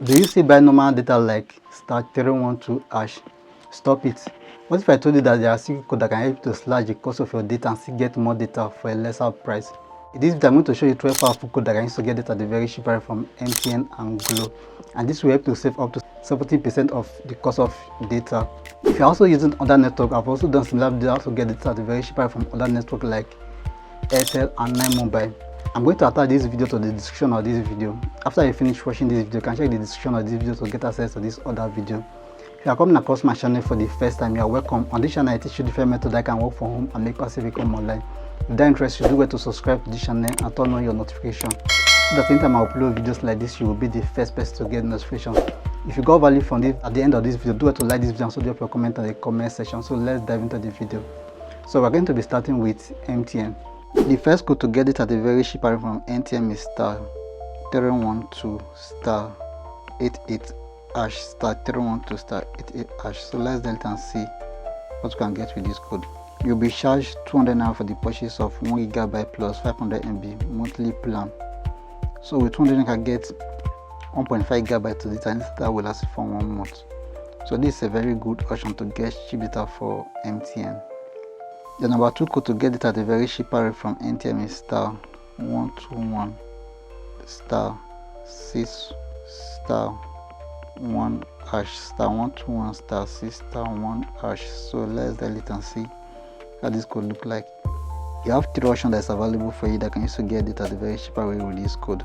Do you still buy normal data like *312 hash? Stop it. What if I told you that there are secret code that can help you to slash the cost of your data and still get more data for a lesser price? In this video, I'm going to show you 12 powerful code that can use to get data at a very cheap price from MTN and GLO. And this will help to save up to 70% of the cost of data. If you're also using other network, I've also done similar videos to get data at a very cheap price from other networks like Airtel and 9mobile. I'm going to attach this video to the description of this video. After you finish watching this video, you can check the description of this video to get access to this other video. If you are coming across my channel for the first time, you are welcome. On this channel, I teach you different methods that can work from home and make passive income online. If that interests you, do well to subscribe to this channel and turn on your notification so that anytime I upload videos like this, you will be the first person to get notification. If you got value from this at the end of this video, do well to like this video and so drop your comment in the comment section. So let's dive into the video. So we're going to be starting with MTN. The first code to get it at a very cheap price from MTN is *312 *88 hash *312 *88 hash. So let's delete and see what you can get with this code. You'll be charged 200 naira for the purchase of 1 GB plus 500 MB monthly plan. So with 200 you can get 1.5 GB to data, and that will last for 1 month. So this is a very good option to get cheap data for MTN. The number 2 code to get it at a very cheap price from MTN is *121 *6 *1 hash *121 *6 *1 hash. So let's delete and see how this code look like. You have 3 options that's available for you that can use to get it at a very cheap price with this code.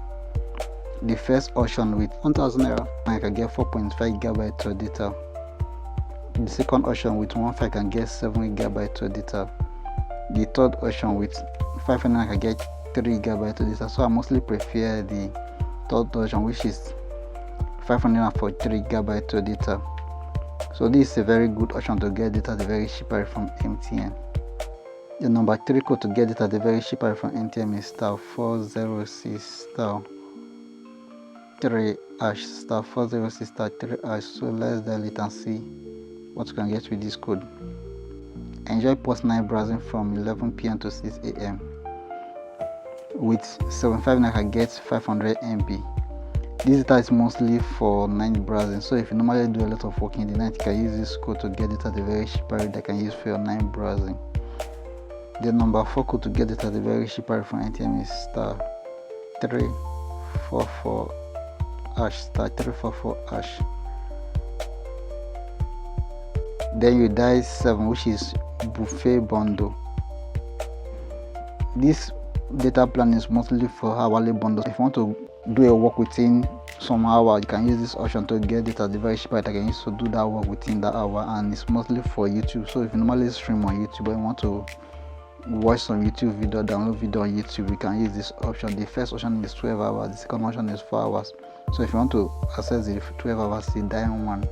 The first option with 1000 naira, I can get 4.5 GB of data. The second option with 1.5 I can get 7 GB of data. The third option with 500 I can get 3 GB of data. So I mostly prefer the third option, which is 500 for 3 GB of data. So this is a very good option to get data at a very cheap price from MTN. The number 3 code to get it at a very cheap price from MTN is *406 *3 hash *406 *3 hash. So let's delete and see what you can get with this code. Enjoy post-night browsing from 11 PM to 6 AM. With 75 I can get 500 MB. This data is mostly for night browsing, so if you normally do a lot of work in the night, you can use this code to get it at a very cheap price that can use for your night browsing. The number 4 code to get it at a very cheap price from MTN is *344 hash *344 hash. Then you dial 7, which is buffet bundle. This data plan is mostly for hourly bundles. If you want to do a work within some hour, you can use this option to get it at the very cheap price that can use to do that work within that hour, and it's mostly for YouTube. So if you normally stream on YouTube or you want to watch some YouTube video, download video on YouTube, you can use this option. The first option is 12 hours, the second option is 4 hours. So if you want to access the 12 hours, you dial 1.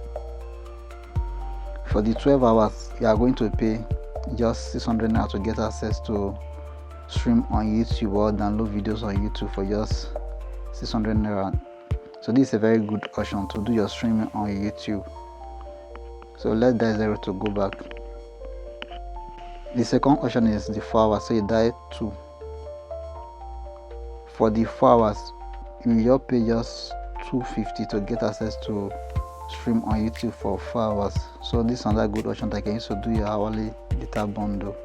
For the 12 hours, you are going to pay just 600 naira to get access to stream on YouTube or download videos on YouTube for just 600 naira. So this is a very good option to do your streaming on YouTube. So let's dial 0 to go back. The second option is the 4 hours, so you dial 2. For the 4 hours, you just pay just 250 to get access to stream on YouTube for 4 hours. So this is another good option that can use to do your hourly data bundle.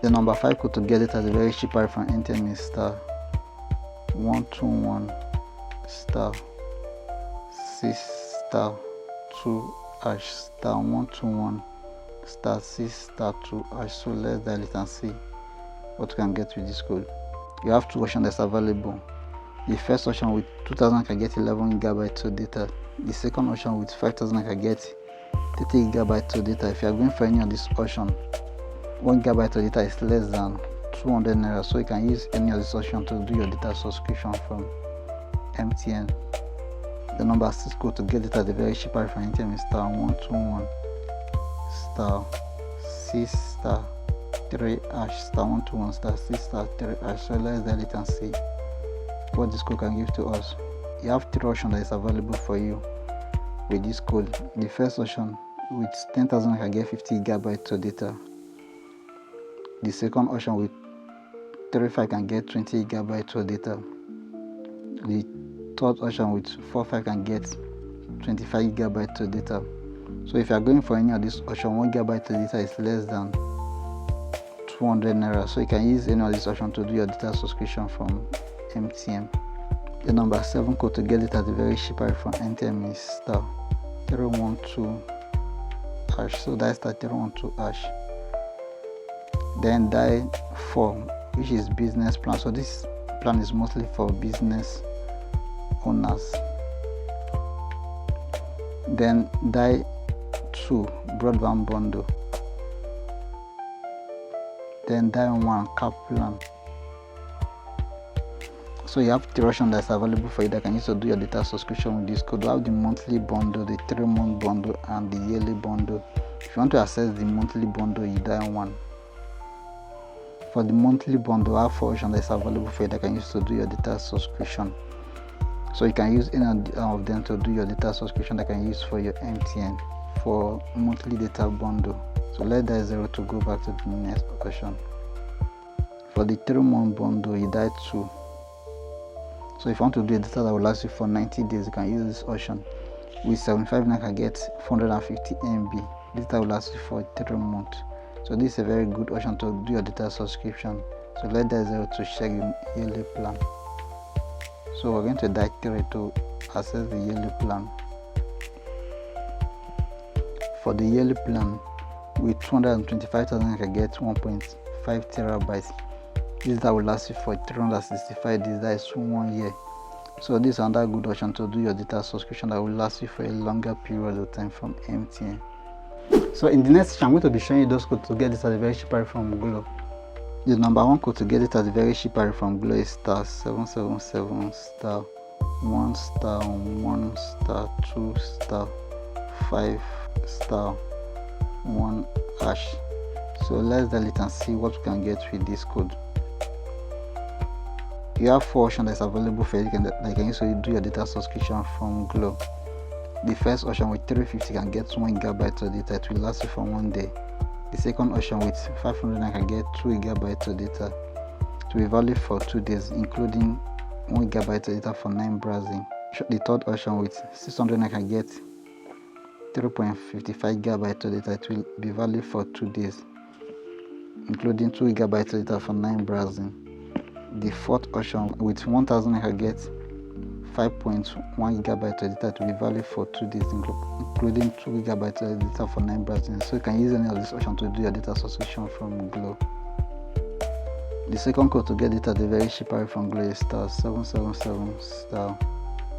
The number 5 code to get it at a very cheap price from MTN is *121 *6 *2 hash *121 *6 *2 hash. So let's dial it and see what you can get with this code. You have 2 options that's available. The first option with 2000 can get 11 GB of data. The second option with 5000 can get 30 GB of data. If you are going for any of this option, 1 GB of data is less than 200 naira, so you can use any of this option to do your data subscription from MTN. The number 6 code to get it at the very cheap price from MTN is *121 *6 *3 hash *121 *6 *3 hash. So let's delete and see what this code can give to us. You have 3 options that is available for you with this code. The first option with 10,000 I can get 50 GB of data. The second option with 35 can get 20 GB of data. The third option with 45 can get 25 GB of data. So if you are going for any of this option, 1 GB of data is less than 200 naira. So you can use any of this option to do your data subscription from MTN. The number 7 code to get it at the very cheap price from MTN is star 012 hash. So that's star 012 hash. Then die 4, which is business plan. So this plan is mostly for business owners. Then die 2 broadband bundle. Then die 1 cap plan. So you have 3 options that's available for you that can use to do your data subscription with this code. You have the monthly bundle, the 3-month bundle, and the yearly bundle. If you want to access the monthly bundle, you die 1. For the monthly bundle, I have 4 options that's available for you that can use to do your data subscription. So you can use any of them to do your data subscription that can use for your MTN for monthly data bundle. So let that 0 to go back to the next option. For the 3-month bundle, you die 2. So if you want to do a data that will last you for 90 days, you can use this option. With 75 naira, you can get 450 MB. Data will last you for 3 months. So this is a very good option to do your data subscription. So let that 0 to check your yearly plan. So we're going to die 3 to access the yearly plan. For the yearly plan, with 225,000, you can get 1.5 terabytes. This that will last you for 365 days, that is 1 year. So this is another good option to do your data subscription that will last you for a longer period of time from MTN. So in the next session, I'm going to be showing you those codes to get this at the very cheap price from GLO. The number 1 code to get it at the very cheap price from GLO is star 777 star 1 star 1 star 2 star 5 star 1 hash. So let's delete and see what we can get with this code. You have 4 options that's available for you that you can use to do your data subscription from GLO. The first option with 350 can get 1 GB of data. It will last you for 1 day. The second option with 500 can get 2 GB of data. It will be valid for 2 days, including 1 GB of data for 9 browsing. The third option with 600 can get 3.55 GB of data. It will be valid for 2 days, including 2 GB of data for 9 browsing. The fourth option with 1000 can get 5.1 GB of data to be valid for 2 days, including 2 GB of data for 9 browsing. So you can use any of this option to do your data subscription from GLO. The second code to get data at the very cheap price from GLO is star 777 star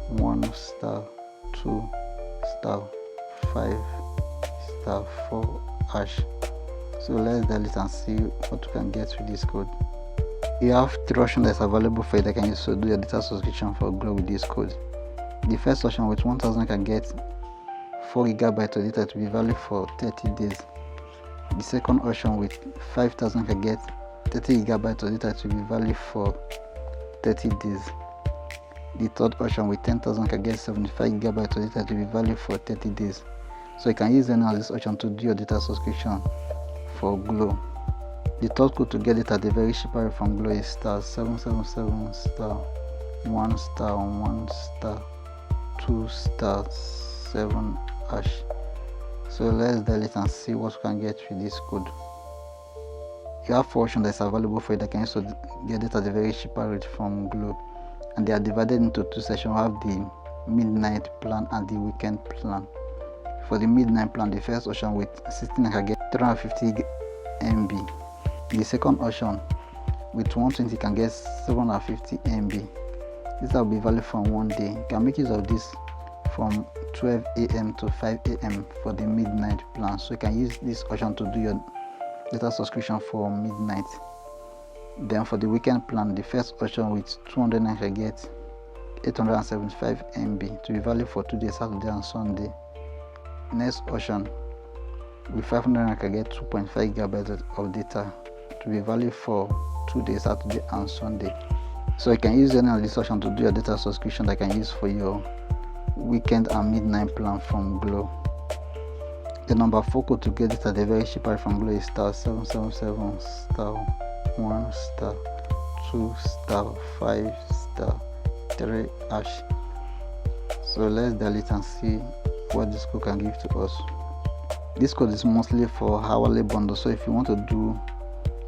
1 star 2 star 5 star 4 hash. So let's delete and see what we can get with this code. You have 3 options that's available for you that can use to do your data subscription for GLO with this code. The first option with 1000 can get 4 GB of data to be valid for 30 days. The second option with 5000 can get 30 GB of data to be valid for 30 days. The third option with 10,000 can get 75 GB of data to be valid for 30 days. So you can use any of this option to do your data subscription for GLO. The third code to get it at the very cheap price from GLO is star 777 star 1 star 1 star 2 star 7 hash. So let's delete and see what we can get with this code. You have 4 options that's available for you that can also get it at the very cheap rate from GLO, and they are divided into 2 sections. We have the midnight plan and the weekend plan. For the midnight plan, the first option with 16 can get 350 MB. The second option with 120 can get 750 MB. This will be valid for 1 day. You can make use of this from 12 AM to 5 AM for the midnight plan. So you can use this option to do your data subscription for midnight. Then for the weekend plan, the first option with 200 can get 875 MB to be valid for 2 days, Saturday and Sunday. Next option with 500 can get 2.5 GB of data to be valid for 2 days, Saturday and Sunday. So you can use any of this option to do your data subscription that you can use for your weekend and midnight plan from GLO. The number 4 code to get it at the very cheap price from GLO is star 777 star 1 star 2 star 5 star 3 hash. So let's dial it and see what this code can give to us. This code is mostly for hourly bundle, so if you want to do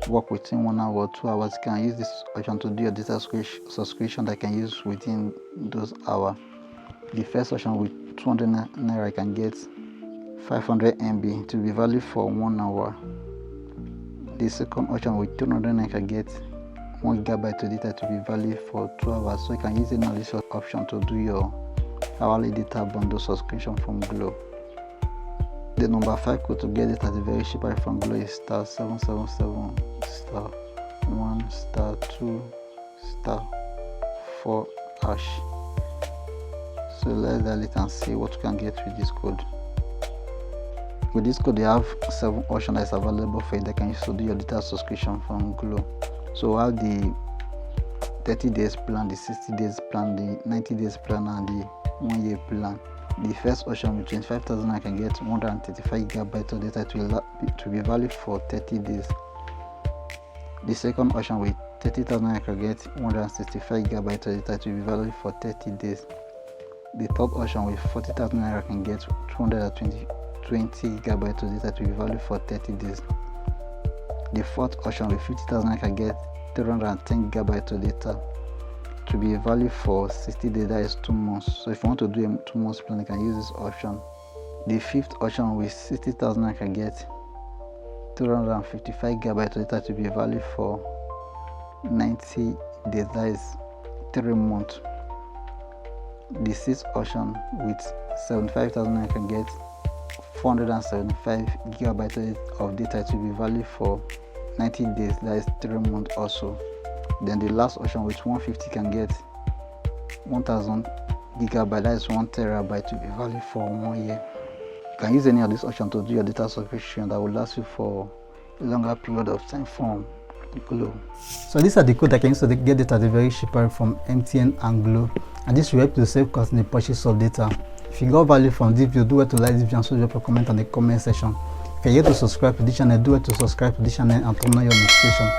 work within 1 hour or 2 hours, you can use this option to do your data subscription that can use within those hours. The first option with 200 naira, I can get 500 MB to be valid for 1 hour. The second option with 200 naira, I can get 1 gigabyte of data to be valid for 2 hours. So you can use any of this option to do your hourly data bundle subscription from Glo. The number 5 code to get it at a very cheap price from Glo is *777*1*2*4#. So let's dial it and see what you can get with this code. With this code, you have 7 options that is available for you that can use to do your data subscription from Glo. So we have the 30 days plan, the 60 days plan, the 90 days plan, and the 1 year plan. The first option with 25,000, I can get 135 gigabytes of data to be valid for 30 days. The second option with 30,000, I can get 165 gigabytes of data to be valid for 30 days. The third option with 40,000 naira, I can get 220 gigabytes of data to be valid for 30 days. The fourth option with 50,000, I can get 310 gigabytes of data to be valid for 60 days, that is 2 months. So if you want to do a 2 months plan, you can use this option. The fifth option with 60,000, I can get 355 gigabytes of data to be valid for 90 days, that is 3 months. The sixth option with 75,000, I can get 475 gigabytes of data to be valid for 90 days, that is 3 months also. Then the last option with 150 can get 1000 gigabytes, that is 1 terabyte to be valid for 1 year. You can use any of this option to do your data subscription that will last you for a longer period of time from Glo. So these are the codes I can use to get data at a very cheap price from MTN and Glo, and this will help you to save cost in the purchase of data. If you got value from this video, do well to like this video and so drop a comment on the comment section. If you're yet to subscribe to this channel, do well to subscribe to this channel and turn on your notification,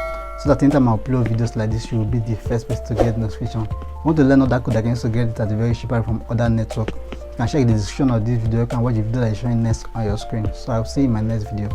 so that anytime I upload videos like this, you will be the first person to get notification. If you want to learn other code I can use to get it at a very cheap price from other networks, you can check the description of this video. You can watch the video that is showing next on your screen. So I'll see you in my next video.